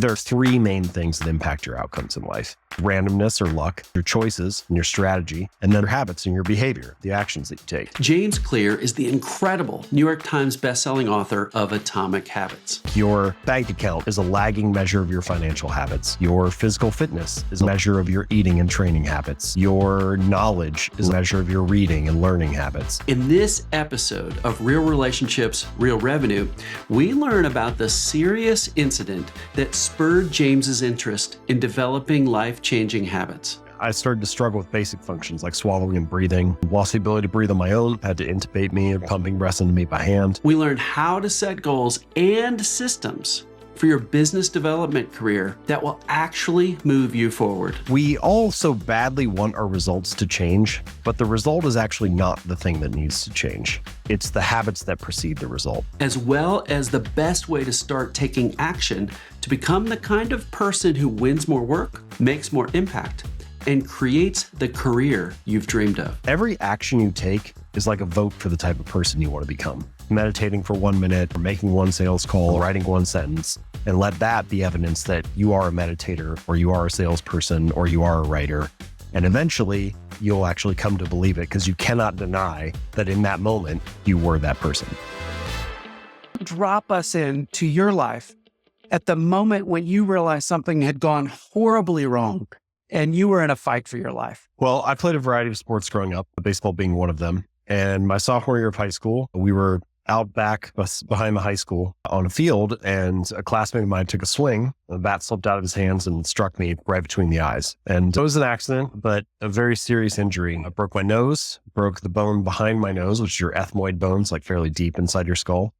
There are three main things that impact your outcomes in life: randomness or luck, your choices and your strategy, and then your habits and your behavior, the actions that you take. James Clear is the incredible New York Times bestselling author of Atomic Habits. Your bank account is a lagging measure of your financial habits. Your physical fitness is a measure of your eating and training habits. Your knowledge is a measure of your reading and learning habits. In this episode of Real Relationships, Real Revenue, we learn about the serious incident that spurred James's interest in developing life-changing habits. I started to struggle with basic functions like swallowing and breathing. Lost the ability to breathe on my own, had to intubate me and pumping breath into me by hand. We learned how to set goals and systems for your business development career that will actually move you forward. We all so badly want our results to change, but the result is actually not the thing that needs to change. It's the habits that precede the result. As well as the best way to start taking action to become the kind of person who wins more work, makes more impact, and creates the career you've dreamed of. Every action you take is like a vote for the type of person you want to become. Meditating for 1 minute, or making one sales call, writing one sentence, and let that be evidence that you are a meditator, or you are a salesperson, or you are a writer. And eventually, you'll actually come to believe it because you cannot deny that in that moment, you were that person. Drop us into your life at the moment when you realized something had gone horribly wrong and you were in a fight for your life. Well, I played a variety of sports growing up, baseball being one of them. And my sophomore year of high school, we were out back behind the high school on a field, and a classmate of mine took a swing. The bat slipped out of his hands and struck me right between the eyes. And it was an accident, but a very serious injury. I broke my nose, broke the bone behind my nose, which is your ethmoid bones, like fairly deep inside your skull.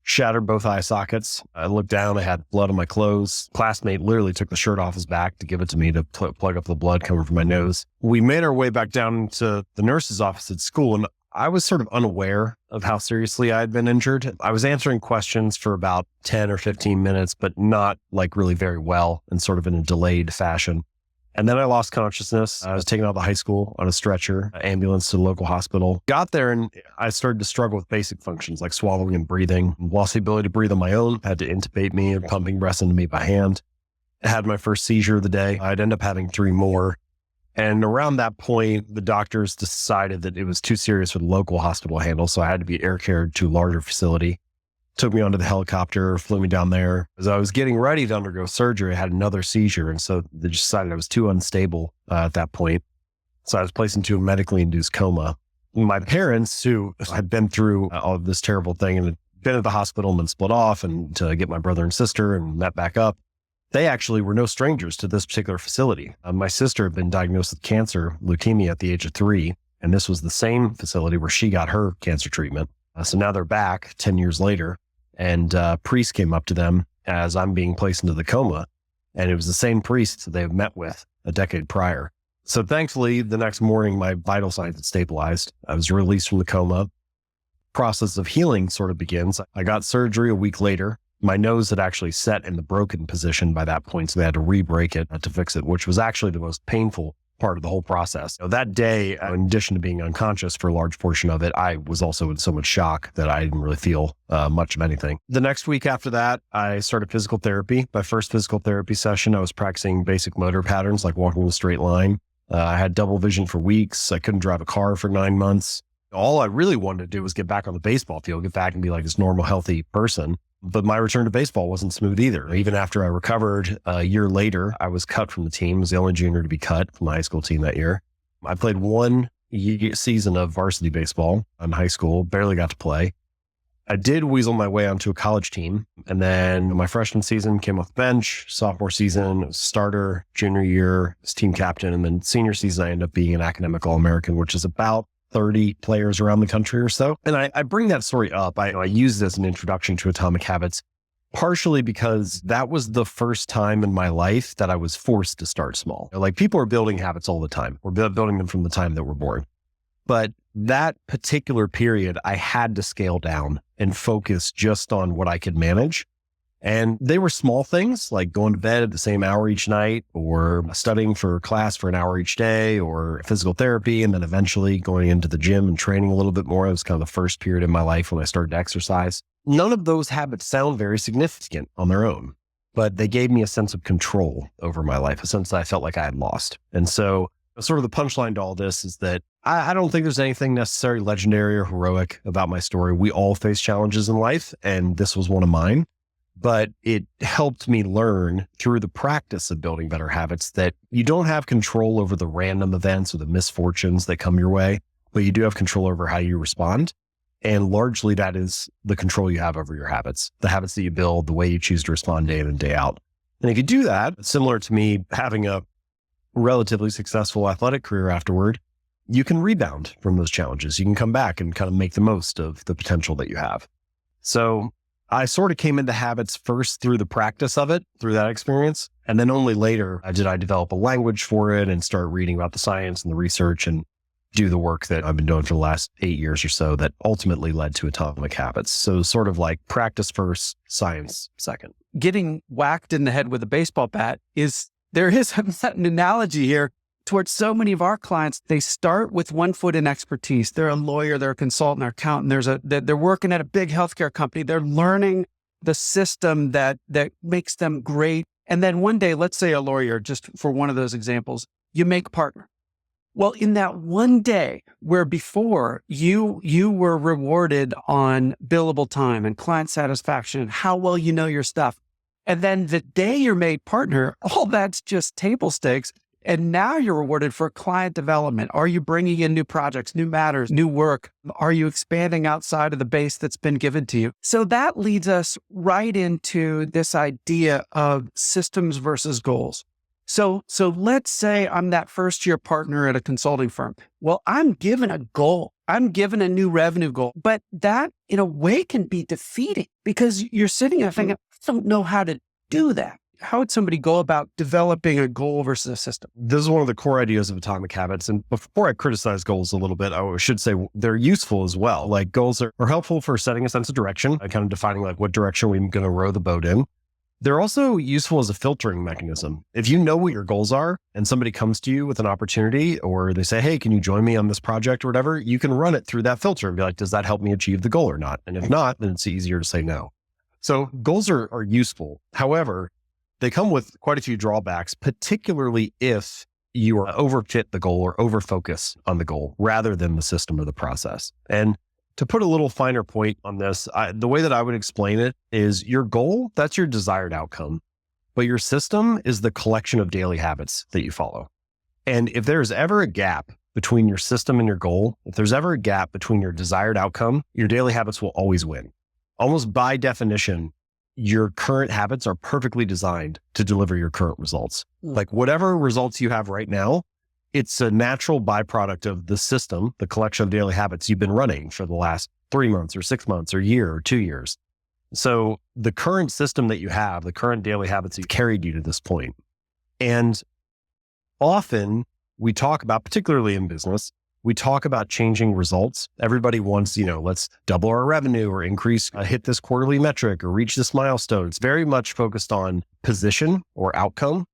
Shattered both eye sockets. I looked down, I had blood on my clothes. Classmate literally took the shirt off his back to give it to me to plug up the blood coming from my nose. We made our way back down to the nurse's office at school, and I was sort of unaware of how seriously I had been injured. I was answering questions for about 10 or 15 minutes, but not like really very well, and sort of in a delayed fashion. And then I lost consciousness. I was taken out of the high school on a stretcher, ambulance to the local hospital. Got there and I started to struggle with basic functions like swallowing and breathing. Lost the ability to breathe on my own, had to intubate me and pumping breath into me by hand. I had my first seizure of the day. I'd end up having 3 more. And around that point, the doctors decided that it was too serious for the local hospital to handle, so I had to be air carried to a larger facility. Took me onto the helicopter, flew me down there. As I was getting ready to undergo surgery, I had another seizure. And so they decided I was too unstable at that point. So I was placed into a medically induced coma. My parents, who had been through all of this terrible thing and had been at the hospital and been split off and to get my brother and sister and met back up, they actually were no strangers to this particular facility. My sister had been diagnosed with cancer, leukemia at the age of 3. And this was the same facility where she got her cancer treatment. So now they're back 10 years later. And a priest came up to them as I'm being placed into the coma. And it was the same priest that they had met with a decade prior. So thankfully, the next morning, my vital signs had stabilized. I was released from the coma. Process of healing sort of begins. I got surgery a week later. My nose had actually set in the broken position by that point, so they had to re-break it to fix it, which was actually the most painful part of the whole process. That day, in addition to being unconscious for a large portion of it, I was also in so much shock that I didn't really feel much of anything. The next week after that, I started physical therapy. My first physical therapy session, I was practicing basic motor patterns like walking in a straight line. I had double vision for weeks. I couldn't drive a car for 9 months. All I really wanted to do was get back on the baseball field, get back and be like this normal, healthy person. But my return to baseball wasn't smooth either. Even after I recovered a year later, I was cut from the team. I was the only junior to be cut from the high school team that year. I played 1 season of varsity baseball in high school, barely got to play. I did weasel my way onto a college team. And then my freshman season came off the bench, sophomore season, starter, junior year, as team captain. And then senior season, I ended up being an academic All-American, which is about 30 players around the country or so. And I bring that story up. I use it as an introduction to Atomic Habits, partially because that was the first time in my life that I was forced to start small. Like, people are building habits all the time. We're building them from the time that we're born. But that particular period, I had to scale down and focus just on what I could manage. And they were small things like going to bed at the same hour each night, or studying for class for an hour each day, or physical therapy, and then eventually going into the gym and training a little bit more. It was kind of the first period in my life when I started to exercise. None of those habits sound very significant on their own, but they gave me a sense of control over my life, a sense that I felt like I had lost. And so sort of the punchline to all this is that I don't think there's anything necessarily legendary or heroic about my story. We all face challenges in life, and this was one of mine. But it helped me learn through the practice of building better habits that you don't have control over the random events or the misfortunes that come your way, but you do have control over how you respond. And largely that is the control you have over your habits, the habits that you build, the way you choose to respond day in and day out. And if you do that, similar to me having a relatively successful athletic career afterward, you can rebound from those challenges. You can come back and kind of make the most of the potential that you have. So I sort of came into habits first through the practice of it, through that experience. And then only later did I develop a language for it and start reading about the science and the research and do the work that I've been doing for the last 8 years or so that ultimately led to Atomic Habits. So sort of like practice first, science second. Getting whacked in the head with a baseball bat there is an analogy here towards so many of our clients. They start with one foot in expertise. They're a lawyer, they're a consultant, they're an accountant. They're working at a big healthcare company. They're learning the system that makes them great. And then one day, let's say a lawyer, just for one of those examples, you make partner. Well, in that one day where before you were rewarded on billable time and client satisfaction and how well you know your stuff, and then the day you're made partner, all that's just table stakes. And now you're rewarded for client development. Are you bringing in new projects, new matters, new work? Are you expanding outside of the base that's been given to you? So that leads us right into this idea of systems versus goals. So let's say I'm that first year partner at a consulting firm. Well, I'm given a goal. I'm given a new revenue goal, but that in a way can be defeating because you're sitting there thinking, I don't know how to do that. How would somebody go about developing a goal versus a system? This is one of the core ideas of Atomic Habits. And before I criticize goals a little bit, I should say they're useful as well. Like goals are helpful for setting a sense of direction, kind of defining like what direction we're going to row the boat in. They're also useful as a filtering mechanism. If you know what your goals are and somebody comes to you with an opportunity or they say, hey, can you join me on this project or whatever, you can run it through that filter and be like, does that help me achieve the goal or not? And if not, then it's easier to say no. So goals are useful. However, they come with quite a few drawbacks, particularly if you are overfit the goal or overfocus on the goal rather than the system or the process. And to put a little finer point on this, the way that I would explain it is your goal, that's your desired outcome, but your system is the collection of daily habits that you follow. And if there's ever a gap between your system and your goal, if there's ever a gap between your desired outcome, your daily habits will always win. Almost by definition, your current habits are perfectly designed to deliver your current results. Like whatever results you have right now, it's a natural byproduct of the system, the collection of daily habits you've been running for the last 3 months or 6 months or year or 2 years. So the current system that you have, the current daily habits that carried you to this point. And often we talk about, particularly in business, we talk about changing results. Everybody wants, let's double our revenue or increase, hit this quarterly metric or reach this milestone. It's very much focused on position or outcome.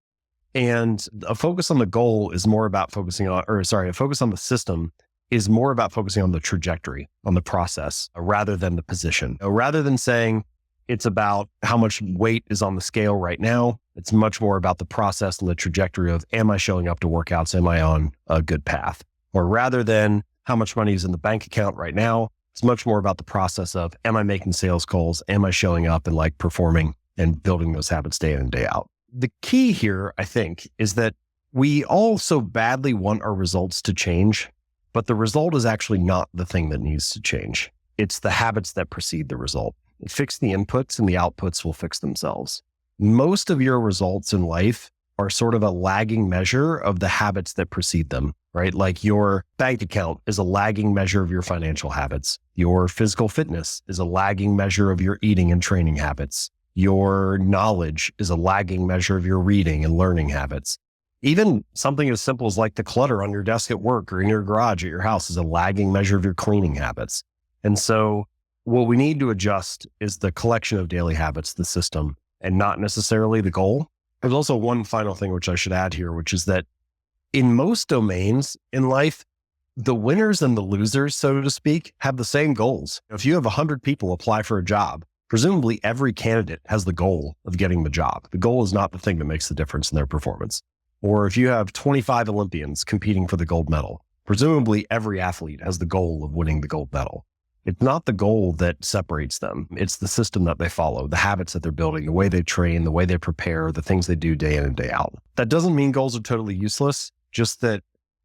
And a focus on the goal is more about a focus on the system is more about focusing on the trajectory, on the process, rather than the position. Rather than saying it's about how much weight is on the scale right now, it's much more about the process and the trajectory of, am I showing up to workouts? Am I on a good path? Or rather than how much money is in the bank account right now, it's much more about the process of, am I making sales calls? Am I showing up and like performing and building those habits day in and day out? The key here, I think, is that we all so badly want our results to change, but the result is actually not the thing that needs to change. It's the habits that precede the result. Fix the inputs and the outputs will fix themselves. Most of your results in life are sort of a lagging measure of the habits that precede them, right? Like your bank account is a lagging measure of your financial habits. Your physical fitness is a lagging measure of your eating and training habits. Your knowledge is a lagging measure of your reading and learning habits. Even something as simple as like the clutter on your desk at work or in your garage at your house is a lagging measure of your cleaning habits. And so what we need to adjust is the collection of daily habits, the system, and not necessarily the goal. There's also one final thing which I should add here, which is that in most domains in life, the winners and the losers, so to speak, have the same goals. If you have 100 people apply for a job, presumably every candidate has the goal of getting the job. The goal is not the thing that makes the difference in their performance. Or if you have 25 Olympians competing for the gold medal, presumably every athlete has the goal of winning the gold medal. It's not the goal that separates them. It's the system that they follow, the habits that they're building, the way they train, the way they prepare, the things they do day in and day out. That doesn't mean goals are totally useless, just that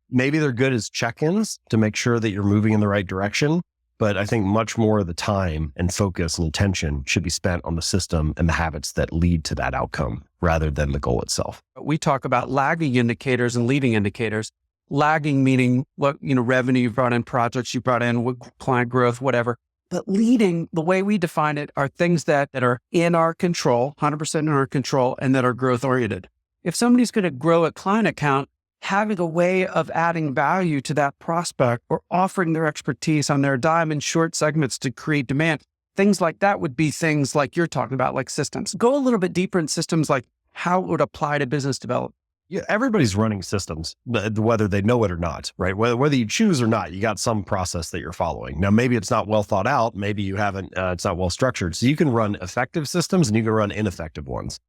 maybe they're good as check-ins to make sure that you're moving in the right direction. But I think much more of the time and focus and attention should be spent on the system and the habits that lead to that outcome rather than the goal itself. We talk about lagging indicators and leading indicators. Lagging meaning what, revenue you brought in, projects you brought in, client growth, whatever. But leading, the way we define it, are things that are in our control, 100% in our control, and that are growth oriented. If somebody's going to grow a client account, having a way of adding value to that prospect or offering their expertise on their dime in short segments to create demand, things like that would be things like you're talking about, like systems. Go a little bit deeper in systems, like how it would apply to business development. Yeah, everybody's running systems, whether they know it or not, right? Whether you choose or not, you got some process that you're following. Now, maybe it's not well thought out. Maybe you haven't, it's not well structured. So you can run effective systems and you can run ineffective ones.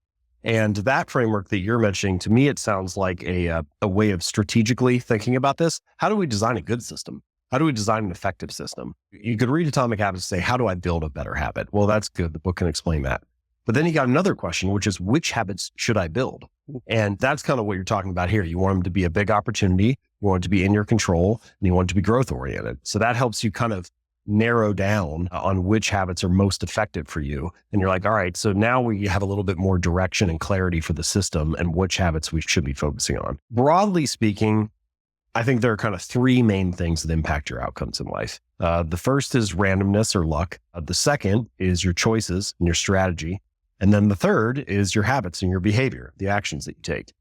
And that framework that you're mentioning, to me, it sounds like a way of strategically thinking about this. How do we design a good system? How do we design an effective system? You could read Atomic Habits and say, how do I build a better habit? Well, that's good. The book can explain that. But then you got another question, which is which habits should I build? And that's kind of what you're talking about here. You want them to be a big opportunity. You want it to be in your control and you want it to be growth oriented. So that helps you kind of narrow down on which habits are most effective for you. And you're like, all right, so now we have a little bit more direction and clarity for the system and which habits we should be focusing on. Broadly speaking, I think there are kind of three main things that impact your outcomes in life. The first is randomness or luck. The second is your choices and your strategy. And then the third is your habits and your behavior, the actions that you take.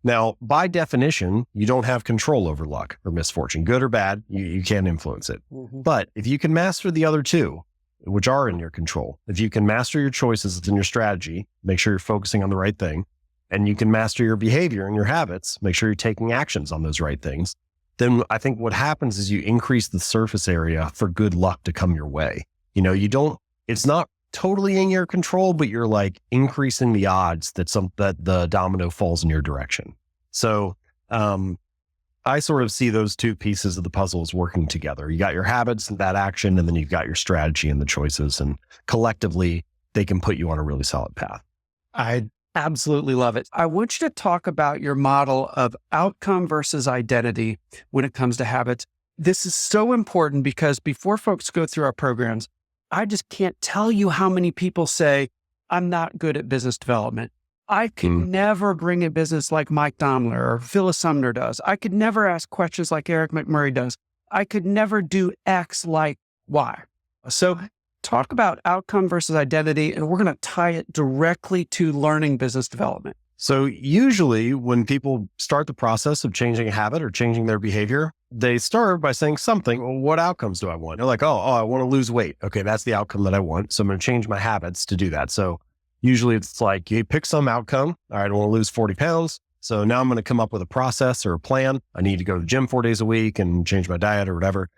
Now, by definition, you don't have control over luck or misfortune, good or bad. You can't influence it. Mm-hmm. But if you can master the other two, which are in your control, if you can master your choices and your strategy, make sure you're focusing on the right thing, and you can master your behavior and your habits, make sure you're taking actions on those right things, then I think what happens is you increase the surface area for good luck to come your way. It's not totally in your control, but you're like increasing the odds that the domino falls in your direction. So I sort of see those two pieces of the puzzle as working together. You got your habits and that action, and then you've got your strategy and the choices, and collectively they can put you on a really solid path. I absolutely love it. I want you to talk about your model of outcome versus identity when it comes to habits. This is so important because before folks go through our programs, I just can't tell you how many people say, I'm not good at business development. I could never bring a business like Mike Domler or Phyllis Sumner does. I could never ask questions like Eric McMurray does. I could never do X like Y. So talk about outcome versus identity, and we're going to tie it directly to learning business development. So usually when people start the process of changing a habit or changing their behavior, they start by saying something. Well, what outcomes do I want? They're like, oh, I want to lose weight. Okay, that's the outcome that I want. So I'm going to change my habits to do that. So usually it's like you pick some outcome. All right, I want to lose 40 pounds. So now I'm going to come up with a process or a plan. I need to go to the gym 4 days a week and change my diet or whatever.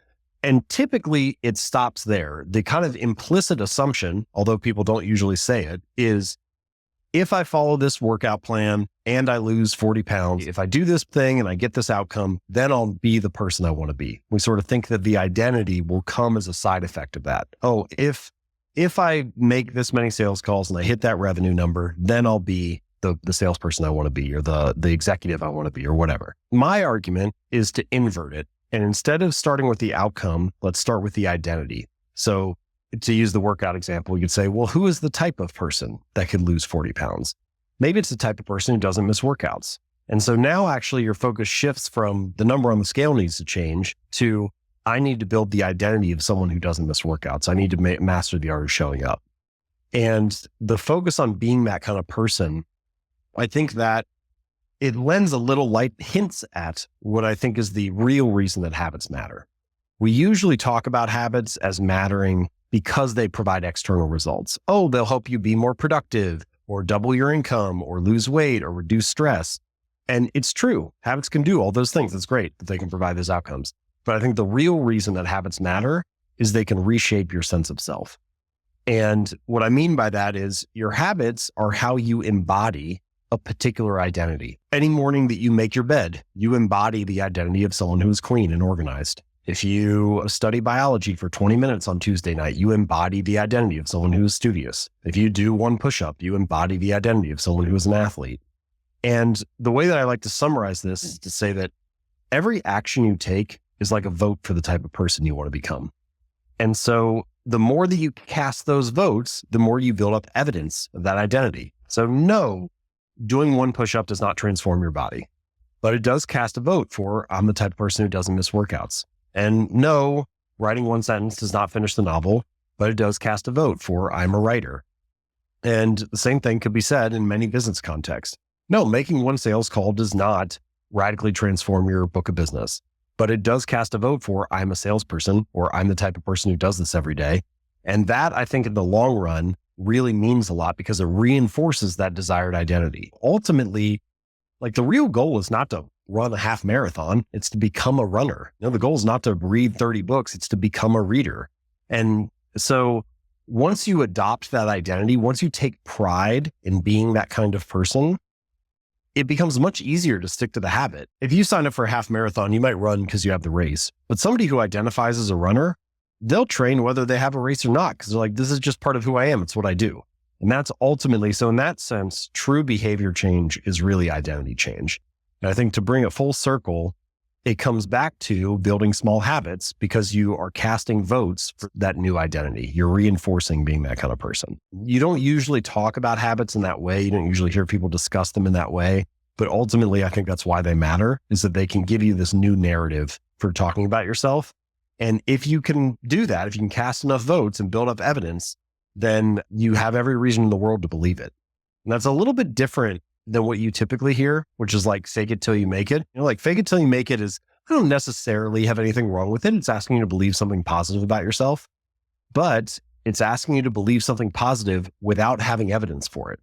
And typically it stops there. The kind of implicit assumption, although people don't usually say it, is if I follow this workout plan and I lose 40 pounds, if I do this thing and I get this outcome, then I'll be the person I want to be. We sort of think that the identity will come as a side effect of that. Oh, if I make this many sales calls and I hit that revenue number, then I'll be the salesperson I want to be, or the executive I want to be, or whatever. My argument is to invert it. And instead of starting with the outcome, let's start with the identity. So to use the workout example, you could say, well, who is the type of person that could lose 40 pounds? Maybe it's the type of person who doesn't miss workouts. And so now actually your focus shifts from the number on the scale needs to change to, I need to build the identity of someone who doesn't miss workouts. I need to master the art of showing up. And the focus on being that kind of person, I think that it lends a little light hints at what I think is the real reason that habits matter. We usually talk about habits as mattering because they provide external results. Oh, they'll help you be more productive or double your income or lose weight or reduce stress. And it's true. Habits can do all those things. It's great that they can provide those outcomes. But I think the real reason that habits matter is they can reshape your sense of self. And what I mean by that is your habits are how you embody a particular identity. Any morning that you make your bed, you embody the identity of someone who is clean and organized. If you study biology for 20 minutes on Tuesday night, you embody the identity of someone who is studious. If you do one push-up, you embody the identity of someone who is an athlete. And the way that I like to summarize this is to say that every action you take is like a vote for the type of person you want to become. And so the more that you cast those votes, the more you build up evidence of that identity. So no, doing one push-up does not transform your body, but it does cast a vote for, I'm the type of person who doesn't miss workouts. And no, writing one sentence does not finish the novel, but it does cast a vote for, I'm a writer. And the same thing could be said in many business contexts. No, making one sales call does not radically transform your book of business, but it does cast a vote for, I'm a salesperson, or I'm the type of person who does this every day. And that, I think, in the long run really means a lot because it reinforces that desired identity. Ultimately, like the real goal is not to run a half marathon. It's to become a runner. The goal is not to read 30 books. It's to become a reader. And so once you adopt that identity, once you take pride in being that kind of person, it becomes much easier to stick to the habit. If you sign up for a half marathon, you might run because you have the race. But somebody who identifies as a runner, they'll train whether they have a race or not because they're like, this is just part of who I am. It's what I do. And that's ultimately, so in that sense, true behavior change is really identity change. And I think to bring it full circle, it comes back to building small habits because you are casting votes for that new identity. You're reinforcing being that kind of person. You don't usually talk about habits in that way. You don't usually hear people discuss them in that way. But ultimately, I think that's why they matter, is that they can give you this new narrative for talking about yourself. And if you can do that, if you can cast enough votes and build up evidence, then you have every reason in the world to believe it. And that's a little bit different than what you typically hear, which is like fake it till you make it. Like fake it till you make it is, I don't necessarily have anything wrong with it. It's asking you to believe something positive about yourself, but it's asking you to believe something positive without having evidence for it.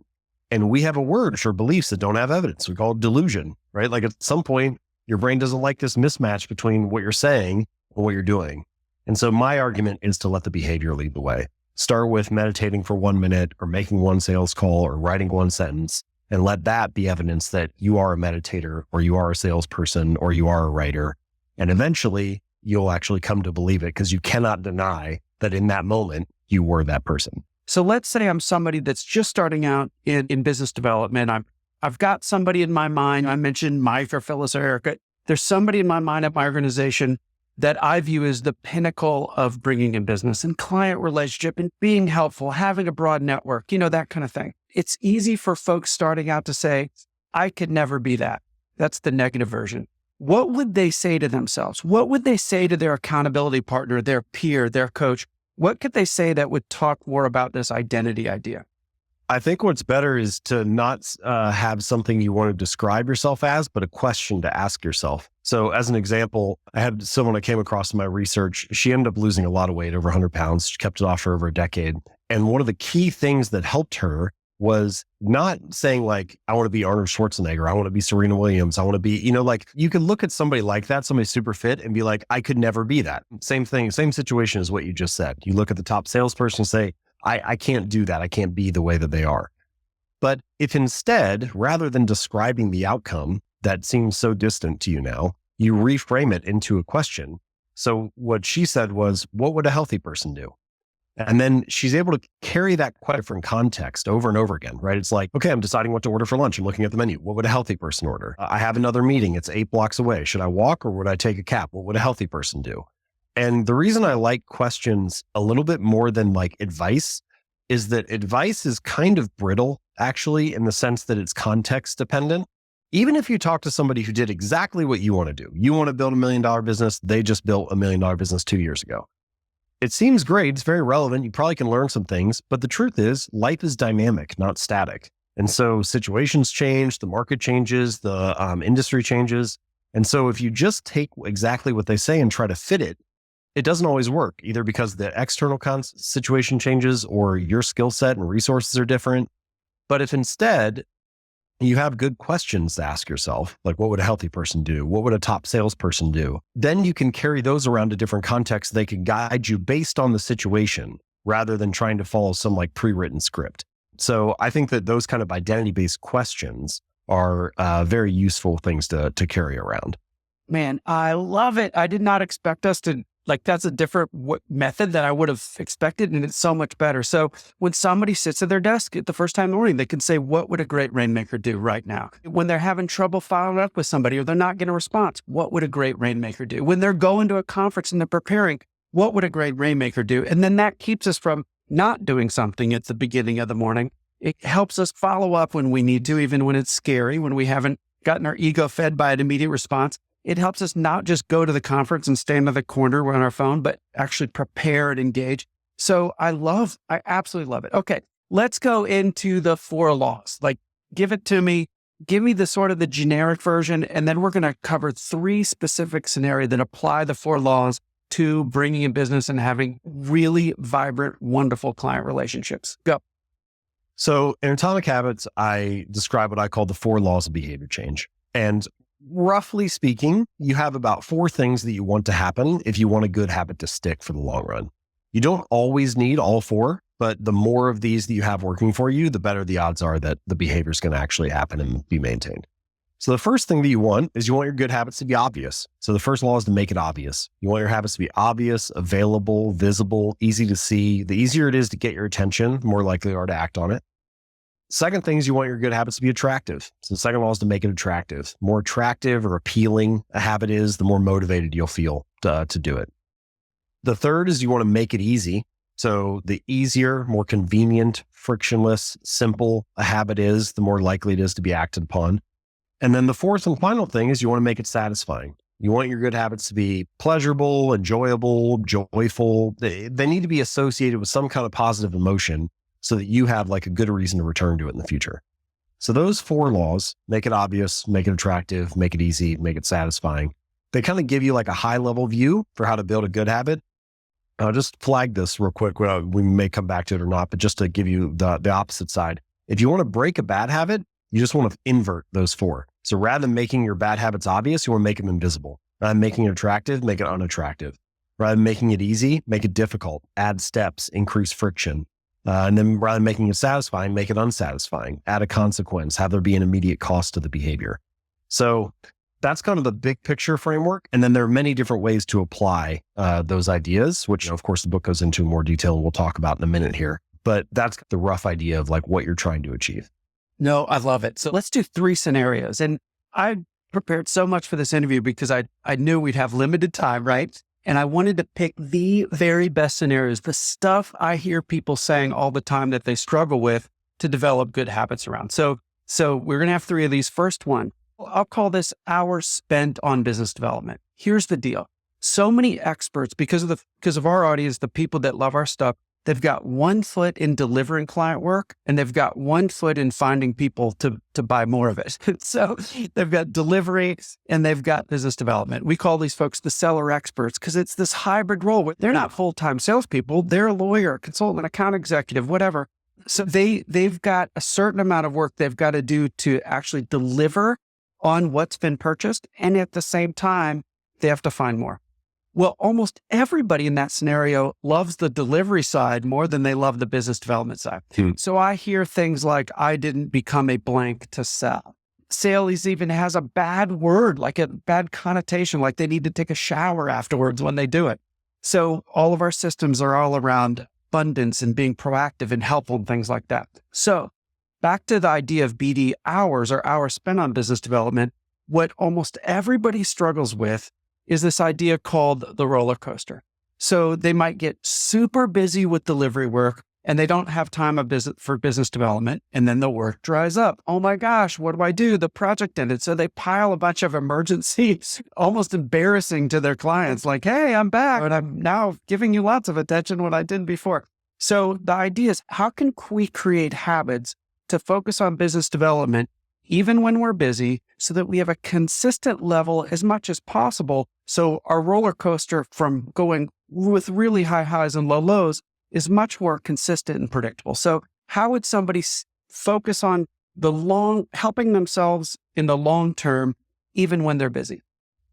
And we have a word for beliefs that don't have evidence. We call it delusion, right? Like at some point, your brain doesn't like this mismatch between what you're saying and what you're doing. And so my argument is to let the behavior lead the way. Start with meditating for 1 minute or making one sales call or writing one sentence, and let that be evidence that you are a meditator or you are a salesperson or you are a writer. And eventually you'll actually come to believe it because you cannot deny that in that moment you were that person. So let's say I'm somebody that's just starting out in business development. I've got somebody in my mind. I mentioned Mike or Phyllis or Erica. There's somebody in my mind at my organization that I view as the pinnacle of bringing in business and client relationship and being helpful, having a broad network, that kind of thing. It's easy for folks starting out to say, I could never be that. That's the negative version. What would they say to themselves? What would they say to their accountability partner, their peer, their coach? What could they say that would talk more about this identity idea? I think what's better is to not have something you want to describe yourself as, but a question to ask yourself. So as an example, I had someone I came across in my research. She ended up losing a lot of weight, over 100 pounds. She kept it off for over a decade. And one of the key things that helped her was not saying like, I want to be Arnold Schwarzenegger. I want to be Serena Williams. I want to be, like you can look at somebody like that, somebody super fit and be like, I could never be that. Same thing, same situation as what you just said. You look at the top salesperson and say, I can't do that. I can't be the way that they are. But if instead, rather than describing the outcome that seems so distant to you now, you reframe it into a question. So what she said was, what would a healthy person do? And then she's able to carry that quite different context over and over again, right? It's like, okay, I'm deciding what to order for lunch. I'm looking at the menu. What would a healthy person order? I have another meeting. It's 8 blocks away. Should I walk or would I take a cab? What would a healthy person do? And the reason I like questions a little bit more than like advice is that advice is kind of brittle, actually, in the sense that it's context dependent. Even if you talk to somebody who did exactly what you want to do, you want to build $1 million business, they just built $1 million business 2 years ago. It seems great. It's very relevant. You probably can learn some things, but the truth is life is dynamic, not static. And so situations change, the market changes, the industry changes. And so if you just take exactly what they say and try to fit it, it doesn't always work, either because the external situation changes or your skill set and resources are different. But if instead you have good questions to ask yourself, like what would a healthy person do? What would a top salesperson do? Then you can carry those around to different contexts. They can guide you based on the situation. rather than trying to follow some like pre-written script. So I think that those kind of identity-based questions are very useful things to carry around. Man, I love it. I did not expect us to, like, that's a different method than I would have expected. And it's so much better. So when somebody sits at their desk the first time in the morning, they can say, what would a great rainmaker do right now? When they're having trouble following up with somebody or they're not getting a response, what would a great rainmaker do? When they're going to a conference and they're preparing, what would a great rainmaker do? And then that keeps us from not doing something at the beginning of the morning. It helps us follow up when we need to, even when it's scary, when we haven't gotten our ego fed by an immediate response. It helps us not just go to the conference and stand in the corner on our phone, but actually prepare and engage. So I absolutely love it. Okay, let's go into the 4 laws. Like, give it to me. Give me the sort of the generic version, and then we're going to cover 3 specific scenarios that apply the 4 laws to bringing in business and having really vibrant, wonderful client relationships. Go. So in Atomic Habits, I describe what I call the 4 laws of behavior change. And roughly speaking, you have about 4 things that you want to happen if you want a good habit to stick for the long run. You don't always need all 4, but the more of these that you have working for you, the better the odds are that the behavior is going to actually happen and be maintained. So the first thing that you want is you want your good habits to be obvious. So the first law is to make it obvious. You want your habits to be obvious, available, visible, easy to see. The easier it is to get your attention, the more likely you are to act on it. Second thing is you want your good habits to be attractive. So the second law is to make it attractive. The more attractive or appealing a habit is, the more motivated you'll feel to do it. The third is you want to make it easy. So the easier, more convenient, frictionless, simple a habit is, the more likely it is to be acted upon. And then the fourth and final thing is you want to make it satisfying. You want your good habits to be pleasurable, enjoyable, joyful. They need to be associated with some kind of positive emotion so that you have like a good reason to return to it in the future. So those 4 laws, make it obvious, make it attractive, make it easy, make it satisfying. They kind of give you like a high level view for how to build a good habit. I'll just flag this real quick. We may come back to it or not, but just to give you the opposite side. If you want to break a bad habit, you just want to invert those 4. So rather than making your bad habits obvious, you want to make them invisible. Rather than making it attractive, make it unattractive. Rather than making it easy, make it difficult. Add steps, increase friction. And then rather than making it satisfying, make it unsatisfying. Add a consequence, have there be an immediate cost to the behavior. So that's kind of the big picture framework. And then there are many different ways to apply those ideas, which of course the book goes into more detail and we'll talk about in a minute here. But that's the rough idea of like what you're trying to achieve. No, I love it. So let's do 3 scenarios. And I prepared so much for this interview because I knew we'd have limited time, right? And I wanted to pick the very best scenarios, the stuff I hear people saying all the time that they struggle with to develop good habits around. So we're going to have 3 of these. First one, I'll call this hours spent on business development. Here's the deal. So many experts, because of our audience, the people that love our stuff, they've got 1 foot in delivering client work and they've got 1 foot in finding people to buy more of it. So they've got delivery and they've got business development. We call these folks the seller experts because it's this hybrid role where they're not full-time salespeople. They're a lawyer, consultant, account executive, whatever. So they've got a certain amount of work they've got to do to actually deliver on what's been purchased. And at the same time, they have to find more. Well, almost everybody in that scenario loves the delivery side more than they love the business development side. So I hear things like, I didn't become a blank to sell. Sales even has a bad word, like a bad connotation, like they need to take a shower afterwards when they do it. So all of our systems are all around abundance and being proactive and helpful and things like that. So back to the idea of BD hours or hours spent on business development, what almost everybody struggles with is this idea called the roller coaster. So they might get super busy with delivery work and they don't have time for business development. And then the work dries up. Oh my gosh, what do I do? The project ended. So they pile a bunch of emergencies, almost embarrassing to their clients. Like, hey, I'm back and I'm now giving you lots of attention when I didn't before. So the idea is, how can we create habits to focus on business development even when we're busy, so that we have a consistent level as much as possible. So our roller coaster from going with really high highs and low lows is much more consistent and predictable. So how would somebody focus on helping themselves in the long term, even when they're busy?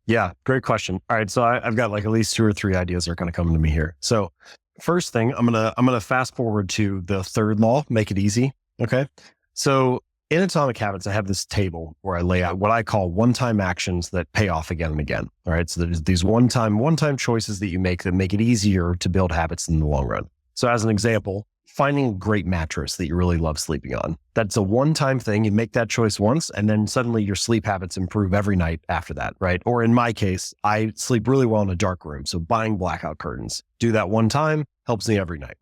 Yeah, great question. All right. So I've got like at least 2 or 3 ideas that are kind of coming to me here. So First thing, I'm gonna fast forward to the third law, make it easy. Okay. So in Atomic Habits, I have this table where I lay out what I call one-time actions that pay off again and again. All right. So there's these one-time choices that you make that make it easier to build habits in the long run. So as an example, finding a great mattress that you really love sleeping on. That's a one-time thing. You make that choice once, and then suddenly your sleep habits improve every night after that, right? Or in my case, I sleep really well in a dark room. So buying blackout curtains, do that one time, helps me every night.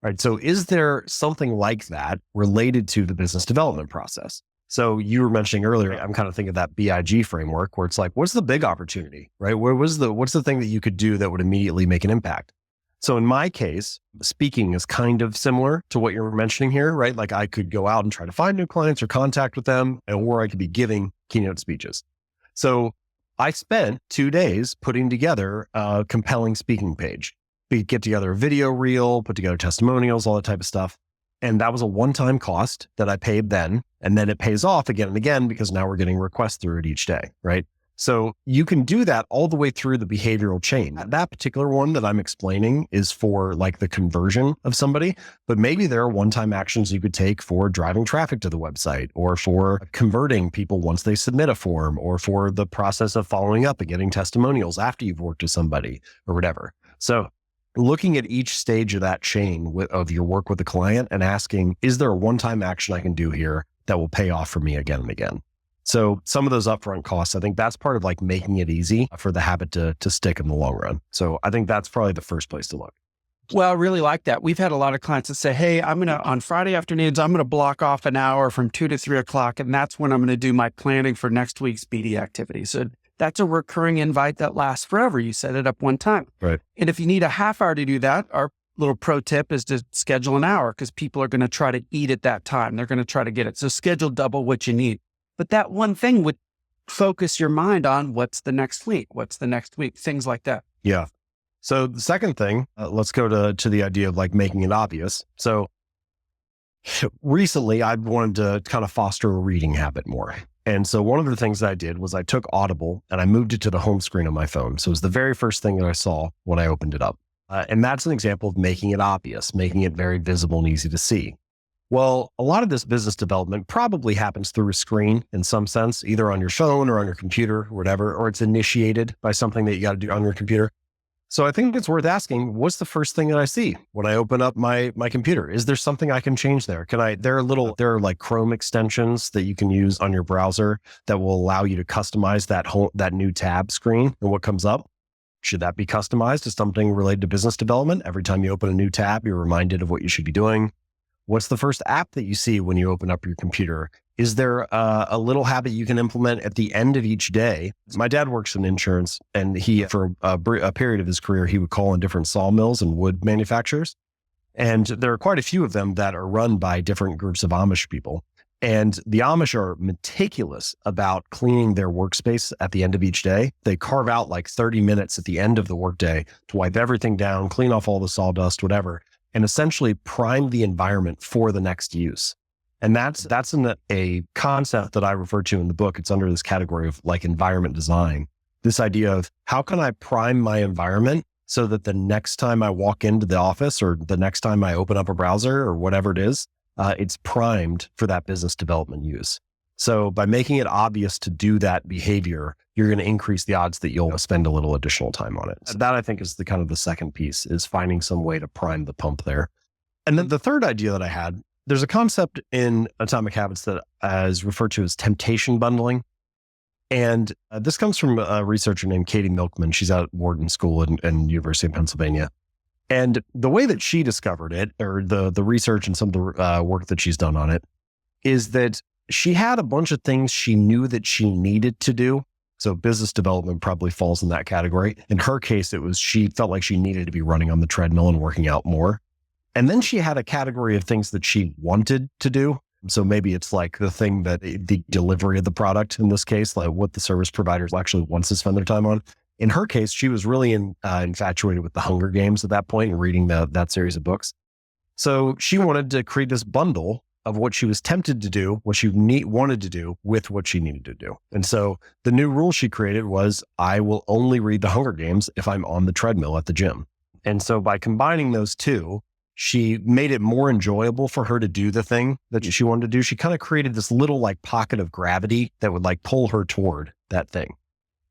All right. So is there something like that related to the business development process? So you were mentioning earlier, I'm kind of thinking of that BIG framework where it's like, what's the big opportunity, right? What's the thing that you could do that would immediately make an impact? So in my case, speaking is kind of similar to what you're mentioning here, right? Like I could go out and try to find new clients or contact with them, or I could be giving keynote speeches. So I spent 2 days putting together a compelling speaking page. We get together a video reel, put together testimonials, all that type of stuff. And that was a one-time cost that I paid then. And then it pays off again and again because now we're getting requests through it each day, right? So you can do that all the way through the behavioral chain. That particular one that I'm explaining is for like the conversion of somebody, but maybe there are one-time actions you could take for driving traffic to the website, or for converting people once they submit a form, or for the process of following up and getting testimonials after you've worked with somebody or whatever. So looking at each stage of that chain of your work with the client and asking, is there a one-time action I can do here that will pay off for me again and again? So some of those upfront costs, I think that's part of like making it easy for the habit to stick in the long run. So I think that's probably the first place to look. Well, I really like that. We've had a lot of clients that say, hey, on Friday afternoons, I'm going to block off an hour from 2 to 3 o'clock. And that's when I'm going to do my planning for next week's BD activity. So that's a recurring invite that lasts forever. You set it up one time. Right. And if you need a half hour to do that, our little pro tip is to schedule an hour, because people are going to try to eat at that time. They're going to try to get it. So schedule double what you need. But that one thing would focus your mind on what's the next week, things like that. Yeah. So the second thing, let's go to the idea of like making it obvious. So recently I've wanted to kind of foster a reading habit more. And so one of the things that I did was I took Audible and I moved it to the home screen on my phone. So it was the very first thing that I saw when I opened it up. And that's an example of making it obvious, making it very visible and easy to see. Well, a lot of this business development probably happens through a screen in some sense, either on your phone or on your computer or whatever, or it's initiated by something that you got to do on your computer. So I think it's worth asking, what's the first thing that I see when I open up my computer? Is there something I can change there? There are like Chrome extensions that you can use on your browser that will allow you to customize that new tab screen and what comes up. Should that be customized to something related to business development? Every time you open a new tab, you're reminded of what you should be doing. What's the first app that you see when you open up your computer? Is there a little habit you can implement at the end of each day? My dad works in insurance, and for a period of his career, he would call in different sawmills and wood manufacturers. And there are quite a few of them that are run by different groups of Amish people. And the Amish are meticulous about cleaning their workspace at the end of each day. They carve out like 30 minutes at the end of the workday to wipe everything down, clean off all the sawdust, whatever, and essentially prime the environment for the next use. And that's a concept that I refer to in the book. It's under this category of like environment design. This idea of how can I prime my environment so that the next time I walk into the office or the next time I open up a browser or whatever it is, it's primed for that business development use. So by making it obvious to do that behavior, you're going to increase the odds that you'll spend a little additional time on it. So that I think is the kind of the second piece, is finding some way to prime the pump there. And then the third idea that I had, there's a concept in Atomic Habits that is referred to as temptation bundling. And this comes from a researcher named Katie Milkman. She's out at Wharton School and University of Pennsylvania. And the way that she discovered it, or the research and some of the work that she's done on it, is that she had a bunch of things she knew that she needed to do. So business development probably falls in that category. In her case, it was she felt like she needed to be running on the treadmill and working out more. And then she had a category of things that she wanted to do. So maybe it's like the thing that the delivery of the product, in this case, like what the service provider actually wants to spend their time on. In her case, she was really infatuated with the Hunger Games at that point and reading that series of books. So she wanted to create this bundle of what she was tempted to do, what she wanted to do with what she needed to do. And so the new rule she created was, I will only read the Hunger Games if I'm on the treadmill at the gym. And so by combining those two, she made it more enjoyable for her to do the thing that she wanted to do. She kind of created this little like pocket of gravity that would like pull her toward that thing.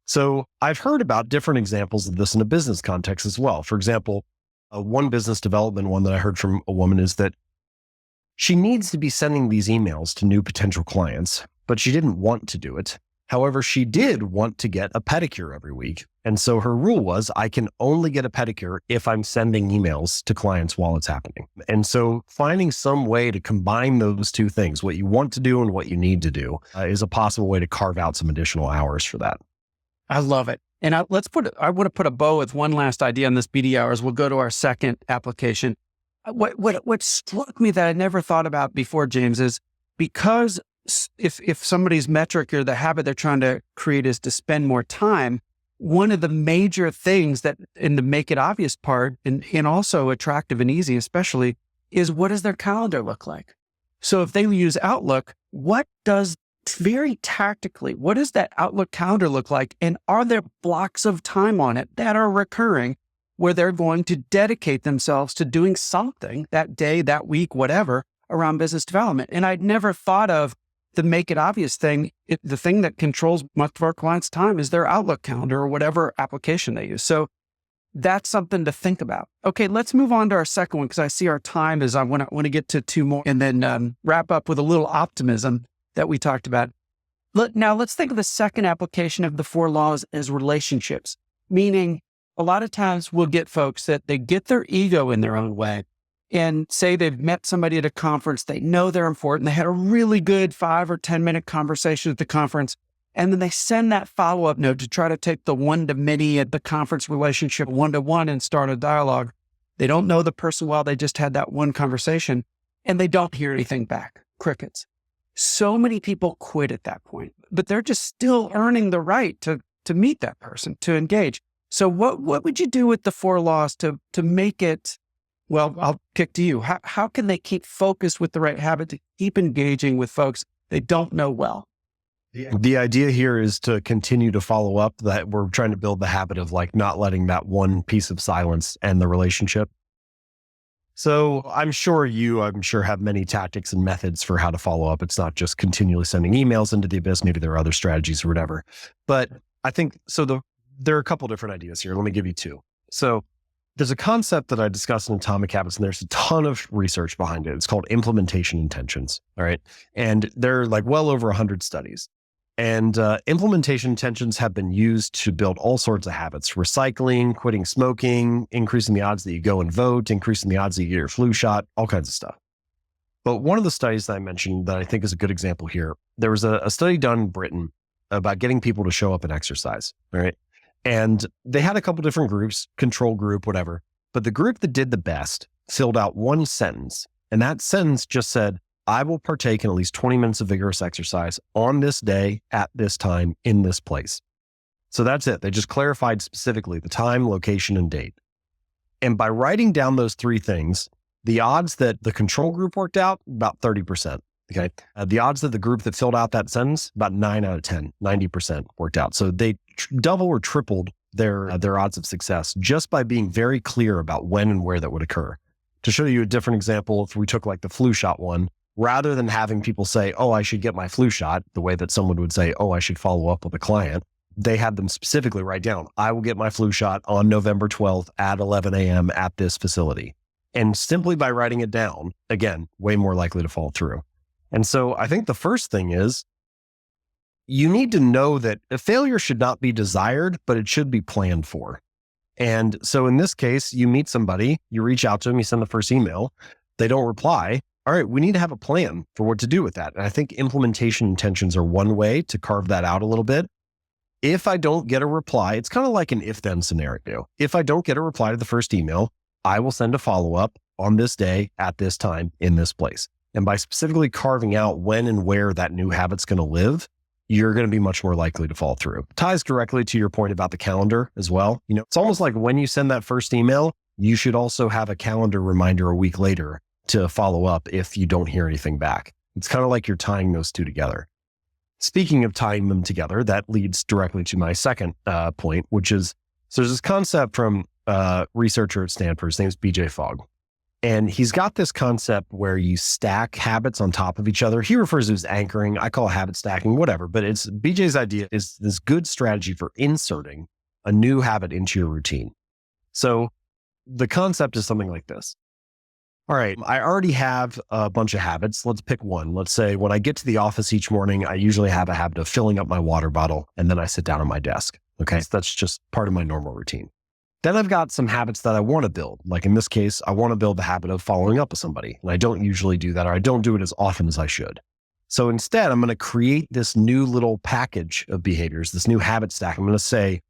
So I've heard about different examples of this in a business context as well. For example, one business development one that I heard from a woman is that she needs to be sending these emails to new potential clients, but she didn't want to do it. However, she did want to get a pedicure every week. And so her rule was, I can only get a pedicure if I'm sending emails to clients while it's happening. And so finding some way to combine those two things, what you want to do and what you need to do, is a possible way to carve out some additional hours for that. I love it. And I want to put a bow with one last idea on this BD hours. We'll go to our second application. What struck me that I never thought about before, James, is because if somebody's metric or the habit they're trying to create is to spend more time, one of the major things that, in the make it obvious part, and also attractive and easy especially, is what does their calendar look like? So if they use Outlook, very tactically, what does that Outlook calendar look like? And are there blocks of time on it that are recurring where they're going to dedicate themselves to doing something that day, that week, whatever, around business development? And I'd never thought of the make it obvious thing. The thing that controls much of our clients' time is their Outlook calendar or whatever application they use. So that's something to think about. Okay, let's move on to our second one because I see our time is I want to get to two more and then wrap up with a little optimism that we talked about. Now let's think of the second application of the 4 laws as relationships, meaning a lot of times we'll get folks that they get their ego in their own way and say they've met somebody at a conference, they know they're important, they had a really good 5 or 10 minute conversation at the conference, and then they send that follow-up note to try to take the one-to-many at the conference relationship one-to-one and start a dialogue. They don't know the person well, they just had that one conversation, and they don't hear anything back. Crickets. So many people quit at that point, but they're just still earning the right to meet that person, to engage. So what would you do with the 4 laws to make it, well, I'll kick to you. How can they keep focused with the right habit to keep engaging with folks they don't know well? The idea here is to continue to follow up, that we're trying to build the habit of like not letting that one piece of silence end the relationship. So I'm sure have many tactics and methods for how to follow up. It's not just continually sending emails into the abyss. Maybe there are other strategies or whatever. But I think, there are a couple different ideas here. Let me give you 2. So there's a concept that I discussed in Atomic Habits, and there's a ton of research behind it. It's called implementation intentions. All right. And there are like well over 100 studies. And implementation intentions have been used to build all sorts of habits: recycling, quitting smoking, increasing the odds that you go and vote, increasing the odds that you get your flu shot, all kinds of stuff. But one of the studies that I mentioned that I think is a good example here, there was a study done in Britain about getting people to show up and exercise. All right. And they had a couple different groups, control group, whatever. But the group that did the best filled out one sentence. And that sentence just said, I will partake in at least 20 minutes of vigorous exercise on this day, at this time, in this place. So that's it. They just clarified specifically the time, location, and date. And by writing down those 3 things, the odds that the control group worked out, about 30%. Okay. The odds that the group that filled out that sentence, about 9 out of 10, 90% worked out. So they double or tripled their odds of success just by being very clear about when and where that would occur. To show you a different example, if we took like the flu shot one, rather than having people say, oh, I should get my flu shot, the way that someone would say, oh, I should follow up with a client, they had them specifically write down, I will get my flu shot on November 12th at 11 a.m. at this facility. And simply by writing it down, again, way more likely to fall through. And so I think the first thing is you need to know that a failure should not be desired, but it should be planned for. And so in this case, you meet somebody, you reach out to them, you send the first email, they don't reply. All right, we need to have a plan for what to do with that. And I think implementation intentions are one way to carve that out a little bit. If I don't get a reply, it's kind of like an if-then scenario. If I don't get a reply to the first email, I will send a follow-up on this day, at this time, in this place. And by specifically carving out when and where that new habit's going to live, you're going to be much more likely to fall through. Ties directly to your point about the calendar as well. You know, it's almost like when you send that first email, you should also have a calendar reminder a week later to follow up if you don't hear anything back. It's kind of like you're tying those two together. Speaking of tying them together, that leads directly to my second point, which is, so there's this concept from researcher at Stanford. His name's BJ Fogg. And he's got this concept where you stack habits on top of each other. He refers to it as anchoring. I call it habit stacking, whatever. But it's BJ's idea is this good strategy for inserting a new habit into your routine. So the concept is something like this. All right, I already have a bunch of habits. Let's pick one. Let's say when I get to the office each morning, I usually have a habit of filling up my water bottle and then I sit down at my desk. Okay, so that's just part of my normal routine. Then I've got some habits that I want to build. Like in this case, I want to build the habit of following up with somebody. And I don't usually do that, or I don't do it as often as I should. So instead, I'm going to create this new little package of behaviors, this new habit stack. I'm going to say,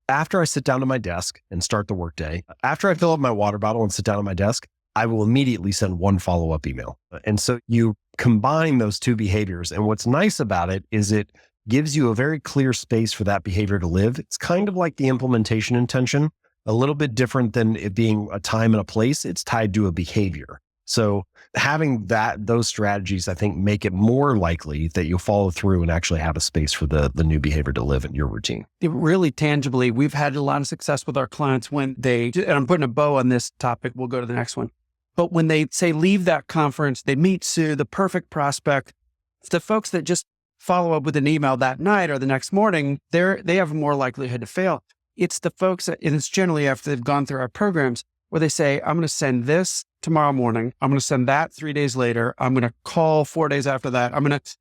after I sit down at my desk and start the workday, after I fill up my water bottle and sit down at my desk, I will immediately send one follow-up email. And so you combine those two behaviors. And what's nice about it is it gives you a very clear space for that behavior to live. It's kind of like the implementation intention, a little bit different than it being a time and a place. It's tied to a behavior. So having those strategies, I think, make it more likely that you'll follow through and actually have a space for the new behavior to live in your routine. It really tangibly, we've had a lot of success with our clients when they, and I'm putting a bow on this topic, we'll go to the next one. But when they say leave that conference, they meet Sue, the perfect prospect. It's the folks that just follow up with an email that night or the next morning, they have more likelihood to fail. It's the folks that, and it's generally after they've gone through our programs, where they say, I'm going to send this tomorrow morning. I'm going to send that 3 days later. I'm going to call 4 days after that.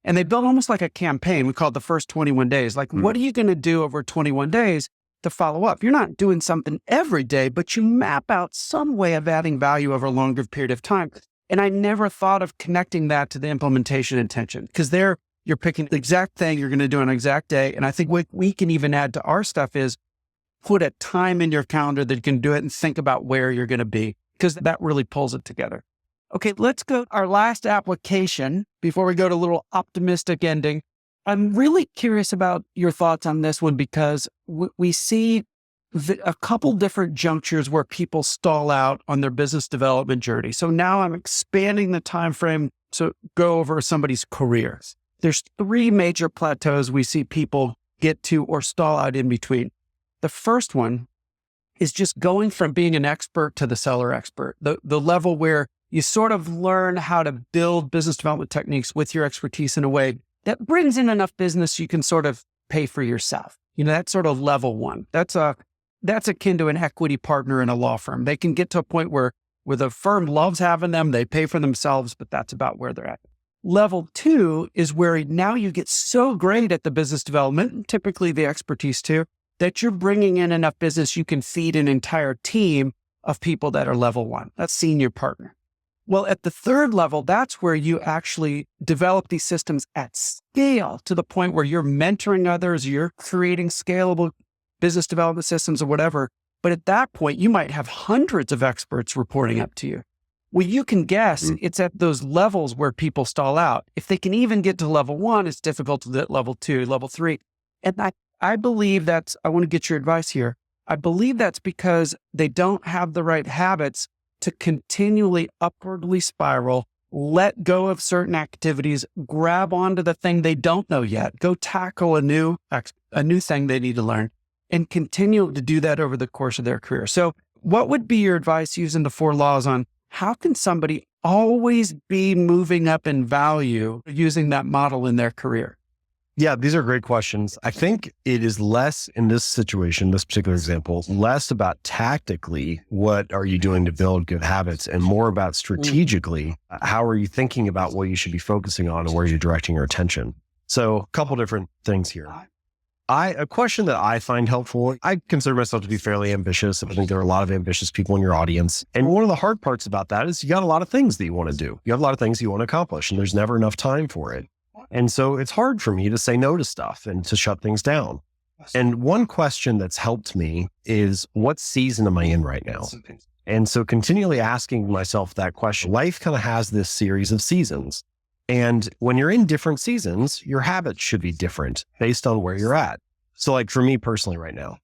And they build almost like a campaign. We call it the first 21 days. Like, what are you going to do over 21 days to follow up? You're not doing something every day, but you map out some way of adding value over a longer period of time. And I never thought of connecting that to the implementation intention, because you're picking the exact thing you're going to do on an exact day. And I think what we can even add to our stuff is put a time in your calendar that you can do it and think about where you're going to be, because that really pulls it together. Okay, let's go to our last application before we go to a little optimistic ending. I'm really curious about your thoughts on this one, because we see a couple different junctures where people stall out on their business development journey. So now I'm expanding the time frame to go over somebody's career. There's 3 major plateaus we see people get to or stall out in between. The first one is just going from being an expert to the seller expert, the level where you sort of learn how to build business development techniques with your expertise in a way that brings in enough business you can sort of pay for yourself. That's sort of level one. That's akin to an equity partner in a law firm. They can get to a point where the firm loves having them, they pay for themselves, but that's about where they're at. Level 2 is where now you get so great at the business development, typically the expertise too, that you're bringing in enough business you can feed an entire team of people that are level 1. That's senior partner. Well, at the 3rd level, that's where you actually develop these systems at scale to the point where you're mentoring others, you're creating scalable business development systems or whatever. But at that point, you might have hundreds of experts reporting up to you. Well, you can guess it's at those levels where people stall out. If they can even get to level 1, it's difficult to get level 2, level 3. And I believe I want to get your advice here. I believe that's because they don't have the right habits to continually upwardly spiral, let go of certain activities, grab onto the thing they don't know yet, go tackle a new thing they need to learn, and continue to do that over the course of their career. So what would be your advice using the 4 laws on how can somebody always be moving up in value using that model in their career? Yeah, these are great questions. I think it is less in this situation, this particular example, less about tactically, what are you doing to build good habits, and more about strategically, how are you thinking about what you should be focusing on and where you're directing your attention. So a couple different things here. A question that I find helpful, I consider myself to be fairly ambitious. I think there are a lot of ambitious people in your audience. And one of the hard parts about that is you got a lot of things that you want to do. You have a lot of things you want to accomplish, and there's never enough time for it. And so it's hard for me to say no to stuff and to shut things down. And one question that's helped me is, what season am I in right now? And so continually asking myself that question. Life kind of has this series of seasons. And when you're in different seasons, your habits should be different based on where you're at. So like for me personally right now,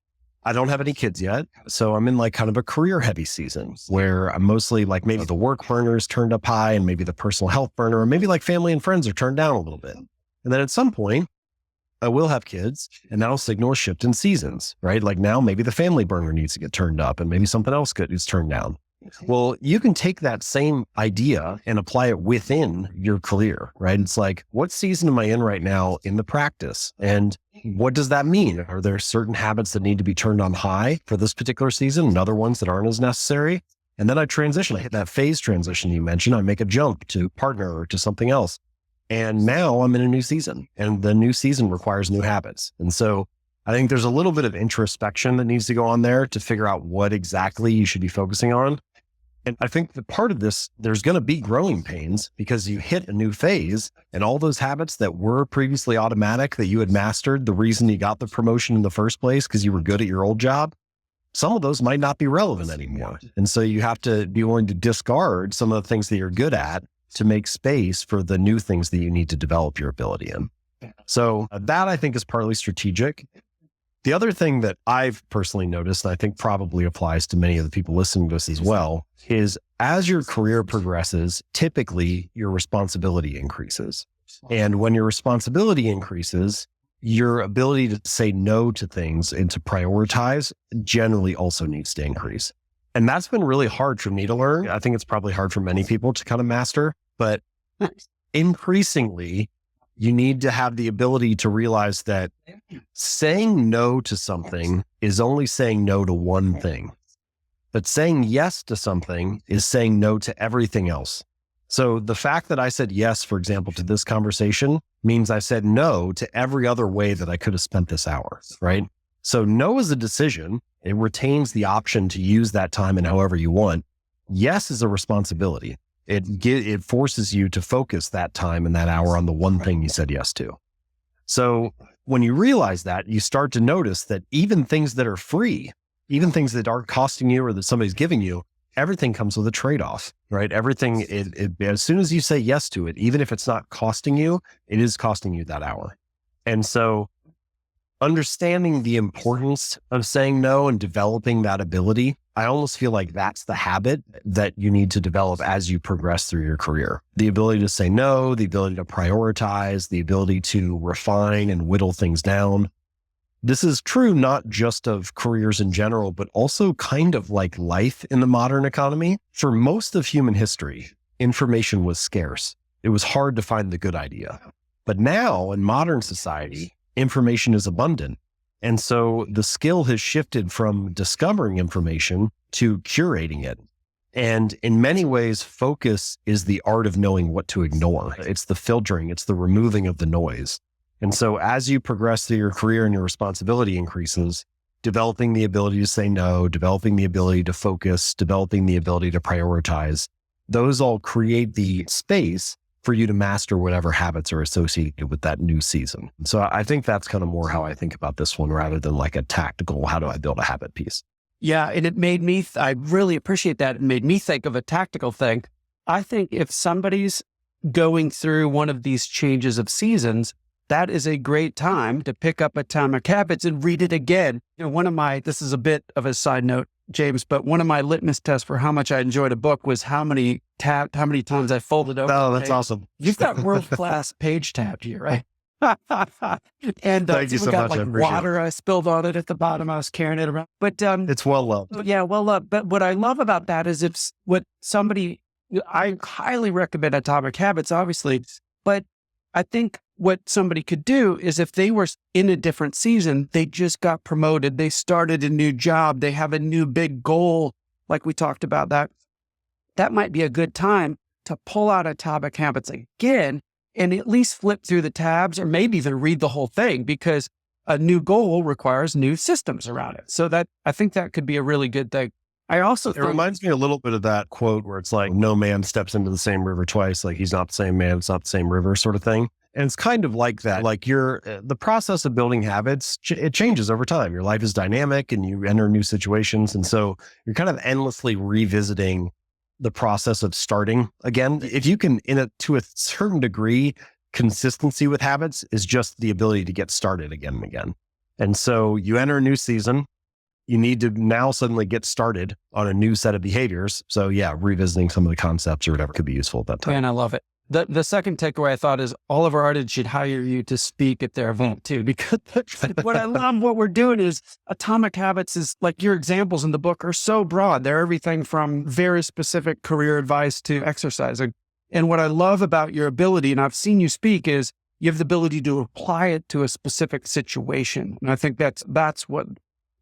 I don't have any kids yet. So I'm in like kind of a career heavy season where I'm mostly like maybe the work burner is turned up high and maybe the personal health burner, or maybe like family and friends are turned down a little bit. And then at some point, I will have kids, and that'll signal a shift in seasons, right? Like now, maybe the family burner needs to get turned up and maybe something else gets turned down. Well, you can take that same idea and apply it within your career, right? It's like, what season am I in right now in the practice? And what does that mean? Are there certain habits that need to be turned on high for this particular season and other ones that aren't as necessary? And then I transition, I hit that phase transition you mentioned. I make a jump to partner or to something else. And now I'm in a new season, and the new season requires new habits. And so I think there's a little bit of introspection that needs to go on there to figure out what exactly you should be focusing on. And I think that part of this, there's going to be growing pains because you hit a new phase and all those habits that were previously automatic that you had mastered, the reason you got the promotion in the first place because you were good at your old job, some of those might not be relevant anymore. And so you have to be willing to discard some of the things that you're good at to make space for the new things that you need to develop your ability in. So that I think is partly strategic. The other thing that I've personally noticed, and I think probably applies to many of the people listening to this as well, is as your career progresses, typically your responsibility increases. And when your responsibility increases, your ability to say no to things and to prioritize generally also needs to increase. And that's been really hard for me to learn. I think it's probably hard for many people to kind of master, but increasingly, you need to have the ability to realize that saying no to something is only saying no to one thing, but saying yes to something is saying no to everything else. So the fact that I said yes, for example, to this conversation means I said no to every other way that I could have spent this hour, right? So no is a decision. It retains the option to use that time in however you want. Yes is a responsibility. It forces you to focus that time and that hour on the one thing you said yes to. So when you realize that, you start to notice that even things that are free, even things that aren't costing you or that somebody's giving you, everything comes with a trade-off, right? Everything, as soon as you say yes to it, even if it's not costing you, it is costing you that hour. And so understanding the importance of saying no and developing that ability, I almost feel like that's the habit that you need to develop as you progress through your career. The ability to say no, the ability to prioritize, the ability to refine and whittle things down. This is true not just of careers in general, but also kind of like life in the modern economy. For most of human history, information was scarce. It was hard to find the good idea. But now in modern society, information is abundant. And so the skill has shifted from discovering information to curating it. And in many ways, focus is the art of knowing what to ignore. It's the filtering, it's the removing of the noise. And so as you progress through your career and your responsibility increases, developing the ability to say no, developing the ability to focus, developing the ability to prioritize, those all create the space for you to master whatever habits are associated with that new season. So I think that's kind of more how I think about this one rather than like a tactical, how do I build a habit piece? Yeah. And it made me, I really appreciate that. It made me think of a tactical thing. I think if somebody's going through one of these changes of seasons, that is a great time to pick up Atomic Habits and read it again. You know, this is a bit of a side note, James, but one of my litmus tests for how much I enjoyed a book was how many times I folded over. Oh, that's awesome. You've got world-class page tabbed here, right? And Thank you so got much. like water I spilled on it at the bottom. I was carrying it around. But it's well loved. yeah, well loved. But what I love about that is I highly recommend Atomic Habits, obviously, but I think what somebody could do is if they were in a different season, they just got promoted, they started a new job, they have a new big goal, like we talked about that might be a good time to pull out Atomic Habits again and at least flip through the tabs or maybe even read the whole thing because a new goal requires new systems around it. So that I think that could be a really good thing. I also It reminds me a little bit of that quote where it's like, no man steps into the same river twice. Like he's not the same man, it's not the same river sort of thing. And it's kind of like that. Like the process of building habits, it changes over time. Your life is dynamic and you enter new situations. And so you're kind of endlessly revisiting the process of starting again. If you can, to a certain degree, consistency with habits is just the ability to get started again and again. And so you enter a new season, you need to now suddenly get started on a new set of behaviors. So yeah, revisiting some of the concepts or whatever could be useful at that time. And I love it. The second takeaway I thought is all of our artists should hire you to speak at their event too, because what I love what we're doing is Atomic Habits is like your examples in the book are so broad. They're everything from very specific career advice to exercising. And what I love about your ability, and I've seen you speak, is you have the ability to apply it to a specific situation. And I think that's what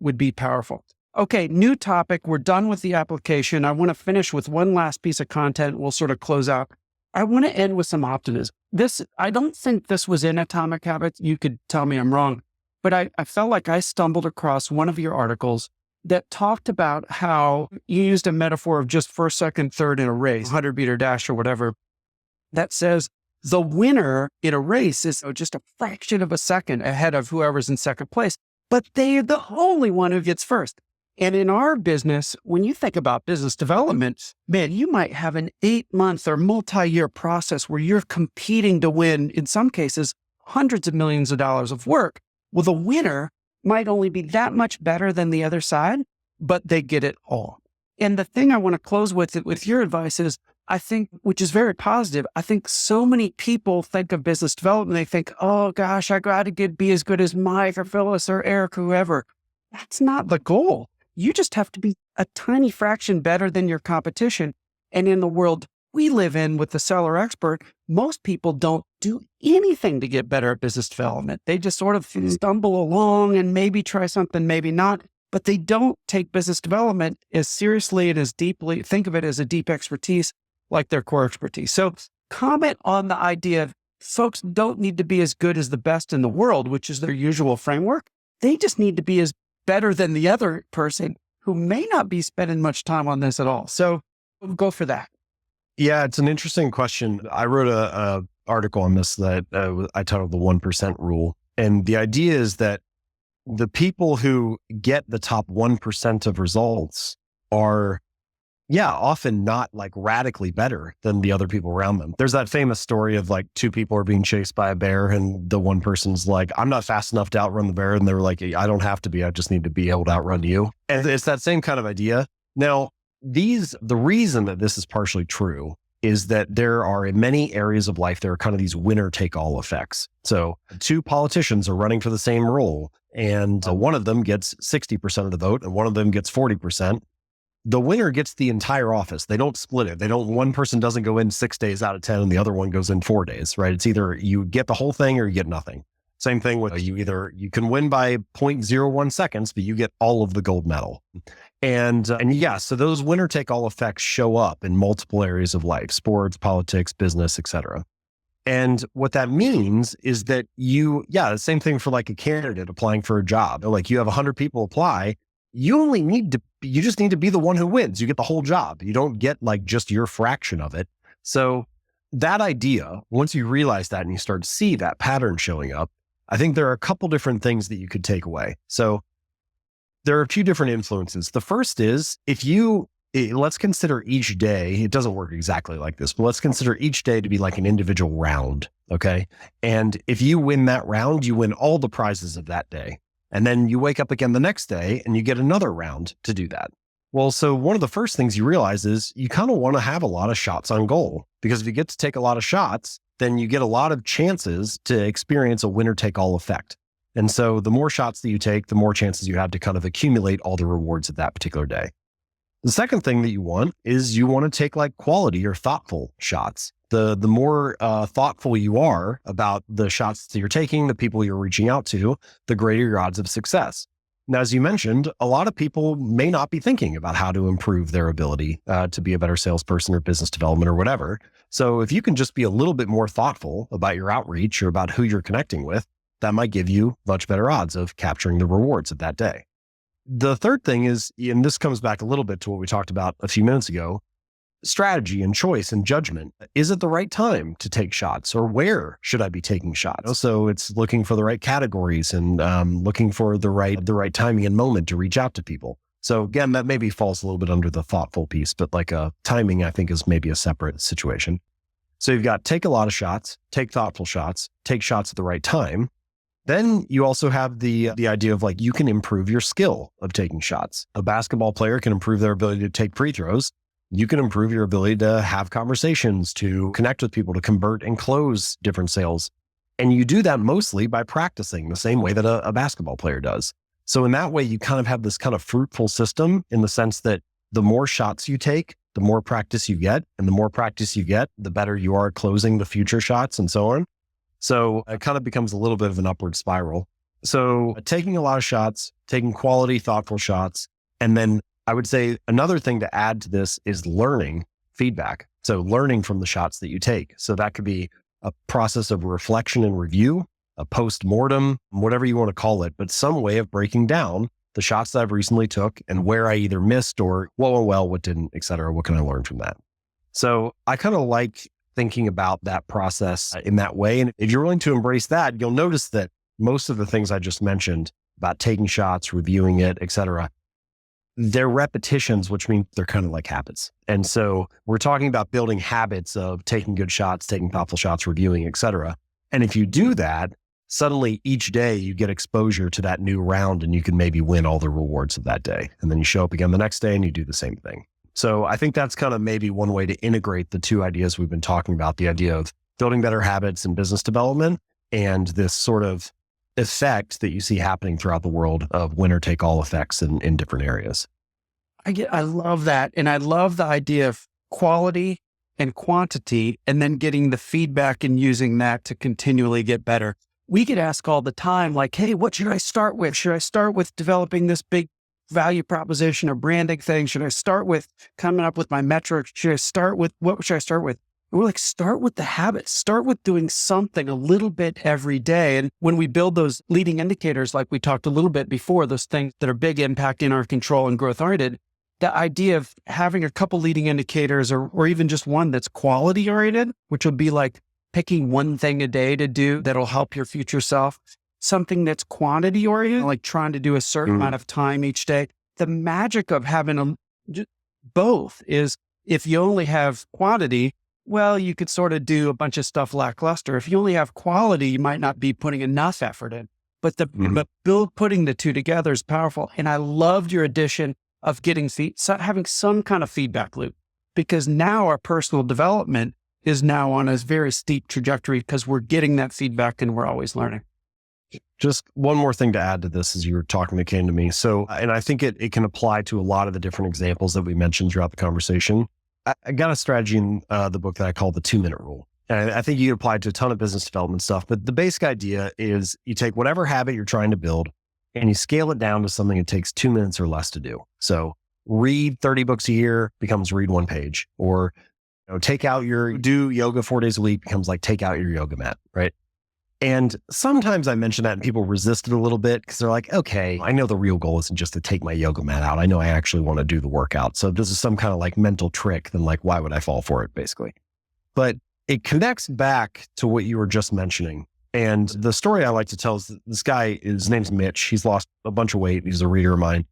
would be powerful. Okay, new topic. We're done with the application. I want to finish with one last piece of content. We'll sort of close out. I want to end with some optimism. I don't think this was in Atomic Habits. You could tell me I'm wrong, but I felt like I stumbled across one of your articles that talked about how you used a metaphor of just first, second, third in a race, 100-meter dash or whatever, that says the winner in a race is just a fraction of a second ahead of whoever's in second place, but they're the only one who gets first. And in our business, when you think about business development, man, you might have an 8-month or multi-year process where you're competing to win, in some cases, hundreds of millions of dollars of work. Well, the winner might only be that much better than the other side, but they get it all. And the thing I want to close with your advice is, I think, which is very positive, I think so many people think of business development, they think, oh gosh, I got to be as good as Mike or Phyllis or Eric, whoever. That's not the goal. You just have to be a tiny fraction better than your competition. And in the world we live in with the seller expert, most people don't do anything to get better at business development. They just sort of stumble along and maybe try something, maybe not, but they don't take business development as seriously and as deeply, think of it as a deep expertise like their core expertise. So comment on the idea of folks don't need to be as good as the best in the world, which is their usual framework. They just need to be as better than the other person who may not be spending much time on this at all. So go for that. Yeah, it's an interesting question. I wrote a article on this that I titled the 1% rule. And the idea is that the people who get the top 1% of results are, often not like radically better than the other people around them. There's that famous story of like two people are being chased by a bear and the one person's like, I'm not fast enough to outrun the bear. And they're like, I don't have to be, I just need to be able to outrun you. And it's that same kind of idea. Now, the reason that this is partially true is that there are in many areas of life, there are kind of these winner take all effects. So two politicians are running for the same role and one of them gets 60% of the vote and one of them gets 40%. The winner gets the entire office. They don't split it. One person doesn't go in 6 days out of 10 and the other one goes in 4 days, right? It's either you get the whole thing or you get nothing. Same thing with you can win by 0.01 seconds, but you get all of the gold medal. And so those winner take all effects show up in multiple areas of life, sports, politics, business, etc. And what that means is that the same thing for like a candidate applying for a job. Like you have 100 people apply. You just need to be the one who wins. You get the whole job. You don't get like just your fraction of it. So that idea, once you realize that and you start to see that pattern showing up, I think there are a couple different things that you could take away. So there are a few different influences. The first is let's consider each day, it doesn't work exactly like this, but let's consider each day to be like an individual round. Okay. And if you win that round, you win all the prizes of that day. And then you wake up again the next day and you get another round to do that. Well, so one of the first things you realize is you kind of want to have a lot of shots on goal, because if you get to take a lot of shots, then you get a lot of chances to experience a winner take all effect. And so the more shots that you take, the more chances you have to kind of accumulate all the rewards of that particular day. The second thing that you want is you want to take like quality or thoughtful shots. The more thoughtful you are about the shots that you're taking, the people you're reaching out to, the greater your odds of success. Now, as you mentioned, a lot of people may not be thinking about how to improve their ability to be a better salesperson or business development or whatever. So if you can just be a little bit more thoughtful about your outreach or about who you're connecting with, that might give you much better odds of capturing the rewards of that day. The third thing is, and this comes back a little bit to what we talked about a few minutes ago, strategy and choice and judgment. Is it the right time to take shots, or where should I be taking shots? So it's looking for the right categories and looking for the right timing and moment to reach out to people. So again, that maybe falls a little bit under the thoughtful piece, but like timing, I think, is maybe a separate situation. So you've got take a lot of shots, take thoughtful shots, take shots at the right time. Then you also have the idea of like, you can improve your skill of taking shots. A basketball player can improve their ability to take free throws. You can improve your ability to have conversations, to connect with people, to convert and close different sales. And you do that mostly by practicing the same way that a basketball player does. So in that way, you kind of have this kind of fruitful system in the sense that the more shots you take, the more practice you get. And the more practice you get, the better you are at closing the future shots and so on. So it kind of becomes a little bit of an upward spiral. So taking a lot of shots, taking quality, thoughtful shots. And then I would say another thing to add to this is learning feedback. So learning from the shots that you take. So that could be a process of reflection and review, a post-mortem, whatever you want to call it, but some way of breaking down the shots that I've recently took and where I either missed or what went well, what didn't, et cetera. What can I learn from that? So I kind of like thinking about that process in that way. And if you're willing to embrace that, you'll notice that most of the things I just mentioned about taking shots, reviewing it, et cetera, they're repetitions, which means they're kind of like habits. And so we're talking about building habits of taking good shots, taking thoughtful shots, reviewing, et cetera. And if you do that, suddenly each day you get exposure to that new round and you can maybe win all the rewards of that day. And then you show up again the next day and you do the same thing. So I think that's kind of maybe one way to integrate the two ideas we've been talking about, the idea of building better habits in business development and this sort of effect that you see happening throughout the world of winner take all effects in different areas. I love that. And I love the idea of quality and quantity, and then getting the feedback and using that to continually get better. We get asked all the time, like, hey, what should I start with? Should I start with developing this big value proposition or branding thing? Should I start with coming up with my metrics? Should I start with, what should I start with? And we're like, start with the habits, start with doing something a little bit every day. And when we build those leading indicators, like we talked a little bit before, those things that are big impact in our control and growth oriented, the idea of having a couple leading indicators or even just one that's quality oriented, which would be like picking one thing a day to do that'll help your future self, something that's quantity oriented, like trying to do a certain amount of time each day. The magic of having both is if you only have quantity, well, you could sort of do a bunch of stuff lackluster. If you only have quality, you might not be putting enough effort in. But putting the two together is powerful. And I loved your addition of getting having some kind of feedback loop, because now our personal development is now on a very steep trajectory because we're getting that feedback and we're always learning. Just one more thing to add to this as you were talking that came to me. So, and I think it can apply to a lot of the different examples that we mentioned throughout the conversation. I got a strategy in the book that I call the 2-minute rule. And I think you can apply it to a ton of business development stuff, but the basic idea is you take whatever habit you're trying to build and you scale it down to something that takes 2 minutes or less to do. So read 30 books a year becomes read one page, or do yoga 4 days a week becomes like take out your yoga mat, right? And sometimes I mention that and people resist it a little bit because they're like, okay, I know the real goal isn't just to take my yoga mat out. I know I actually want to do the workout. So if this is some kind of like mental trick, then like, why would I fall for it basically? But it connects back to what you were just mentioning. And the story I like to tell is this guy, his name's Mitch. He's lost a bunch of weight. He's a reader of mine.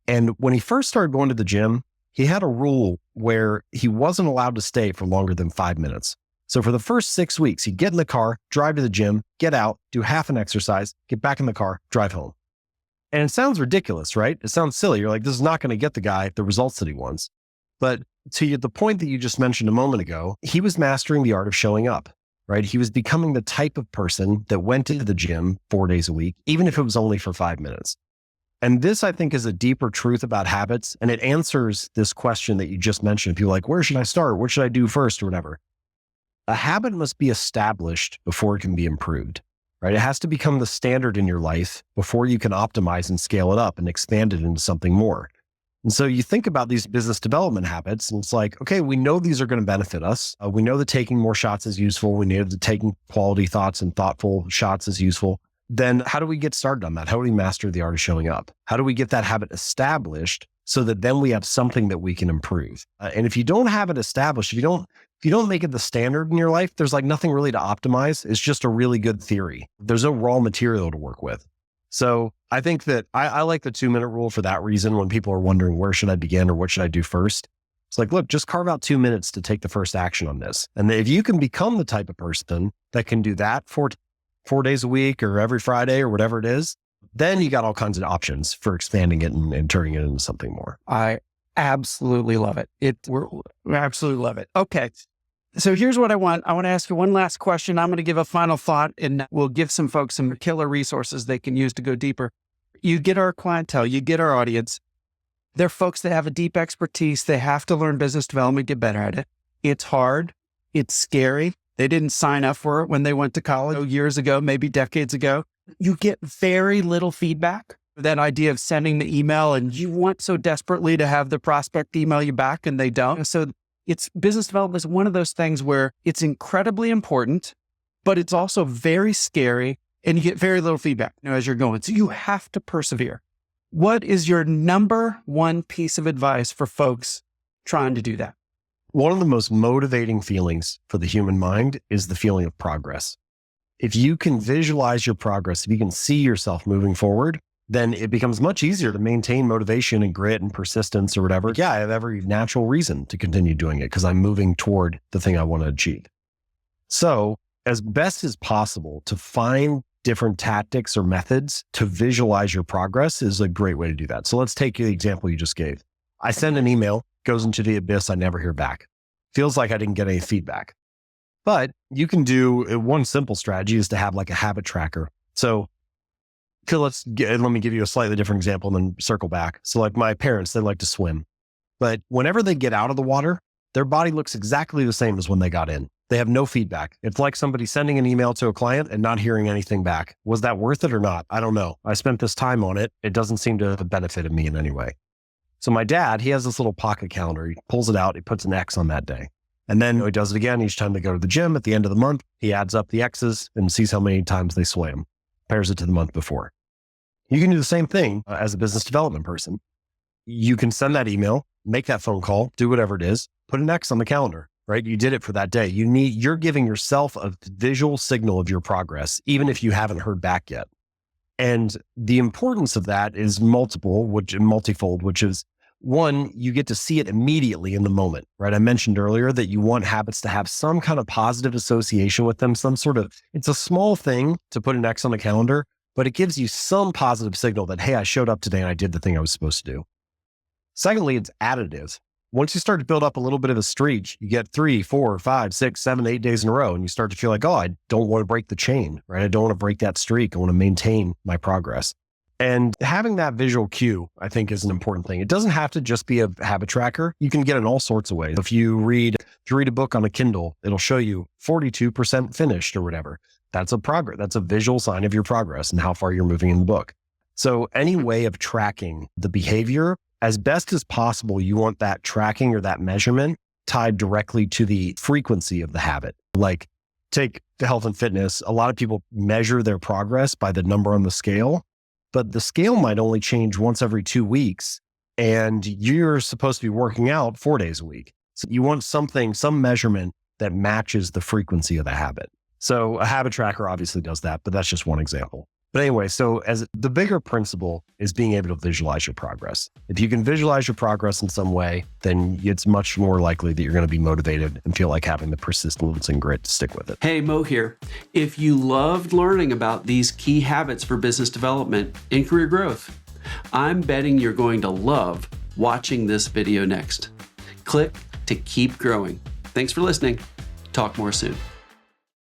And when he first started going to the gym, he had a rule where he wasn't allowed to stay for longer than 5 minutes. So for the first 6 weeks, he'd get in the car, drive to the gym, get out, do half an exercise, get back in the car, drive home. And it sounds ridiculous, right? It sounds silly. You're like, this is not going to get the guy the results that he wants. But to the point that you just mentioned a moment ago, he was mastering the art of showing up, right? He was becoming the type of person that went to the gym 4 days a week, even if it was only for 5 minutes. And this, I think, is a deeper truth about habits. And it answers this question that you just mentioned. People are like, where should I start? What should I do first or whatever? A habit must be established before it can be improved, right? It has to become the standard in your life before you can optimize and scale it up and expand it into something more. And so you think about these business development habits and it's like, okay, we know these are going to benefit us. We know that taking more shots is useful. We know that taking quality thoughts and thoughtful shots is useful. Then how do we get started on that? How do we master the art of showing up? How do we get that habit established so that then we have something that we can improve? And if you don't have it established, if you don't make it the standard in your life, there's like nothing really to optimize. It's just a really good theory. There's no raw material to work with. So I think that I like the 2-minute rule for that reason. When people are wondering, where should I begin or what should I do first? It's like, look, just carve out 2 minutes to take the first action on this. And if you can become the type of person that can do that 4 days a week or every Friday or whatever it is, then you got all kinds of options for expanding it and turning it into something more. I Absolutely love it. We absolutely love it. Okay. So here's what I want. I want to ask you one last question. I'm going to give a final thought, and we'll give some folks some killer resources they can use to go deeper. You get our clientele, you get our audience. They're folks that have a deep expertise. They have to learn business development, get better at it. It's hard. It's scary. They didn't sign up for it when they went to college years ago, maybe decades ago. You get very little feedback. That idea of sending the email, and you want so desperately to have the prospect email you back and they don't. So it's business development is one of those things where it's incredibly important, but it's also very scary and you get very little feedback, as you're going. So you have to persevere. What is your number one piece of advice for folks trying to do that? One of the most motivating feelings for the human mind is the feeling of progress. If you can visualize your progress, if you can see yourself moving forward, then it becomes much easier to maintain motivation and grit and persistence or whatever. Yeah, I have every natural reason to continue doing it because I'm moving toward the thing I want to achieve. So as best as possible to find different tactics or methods to visualize your progress is a great way to do that. So let's take the example you just gave. I send an email, goes into the abyss, I never hear back. Feels like I didn't get any feedback. But you can do one simple strategy is to have like a habit tracker. So let me give you a slightly different example and then circle back. So like my parents, they like to swim, but whenever they get out of the water, their body looks exactly the same as when they got in. They have no feedback. It's like somebody sending an email to a client and not hearing anything back. Was that worth it or not? I don't know. I spent this time on it. It doesn't seem to have benefited me in any way. So my dad, he has this little pocket calendar. He pulls it out. He puts an X on that day. And then he does it again each time they go to the gym. At the end of the month, he adds up the X's and sees how many times they swam, compares it to the month before. You can do the same thing as a business development person. You can send that email, make that phone call, do whatever it is, put an X on the calendar, right? You did it for that day. You're giving yourself a visual signal of your progress, even if you haven't heard back yet. And the importance of that is multifold, which is one, you get to see it immediately in the moment, right? I mentioned earlier that you want habits to have some kind of positive association with them, it's a small thing to put an X on the calendar, but it gives you some positive signal that, hey, I showed up today and I did the thing I was supposed to do. Secondly, it's additive. Once you start to build up a little bit of a streak, you get 3, 4, 5, 6, 7, 8 days in a row, and you start to feel like, oh, I don't want to break the chain, right? I don't want to break that streak. I want to maintain my progress. And having that visual cue, I think, is an important thing. It doesn't have to just be a habit tracker. You can get it in all sorts of ways. If you read a book on a Kindle, it'll show you 42% finished or whatever. That's a progress. That's a visual sign of your progress and how far you're moving in the book. So any way of tracking the behavior, as best as possible, you want that tracking or that measurement tied directly to the frequency of the habit. Like take the health and fitness. A lot of people measure their progress by the number on the scale, but the scale might only change once every 2 weeks, and you're supposed to be working out 4 days a week. So you want some measurement that matches the frequency of the habit. So a habit tracker obviously does that, but that's just one example. But anyway, so as the bigger principle is being able to visualize your progress. If you can visualize your progress in some way, then it's much more likely that you're going to be motivated and feel like having the persistence and grit to stick with it. Hey, Mo here. If you loved learning about these key habits for business development and career growth, I'm betting you're going to love watching this video next. Click to keep growing. Thanks for listening. Talk more soon.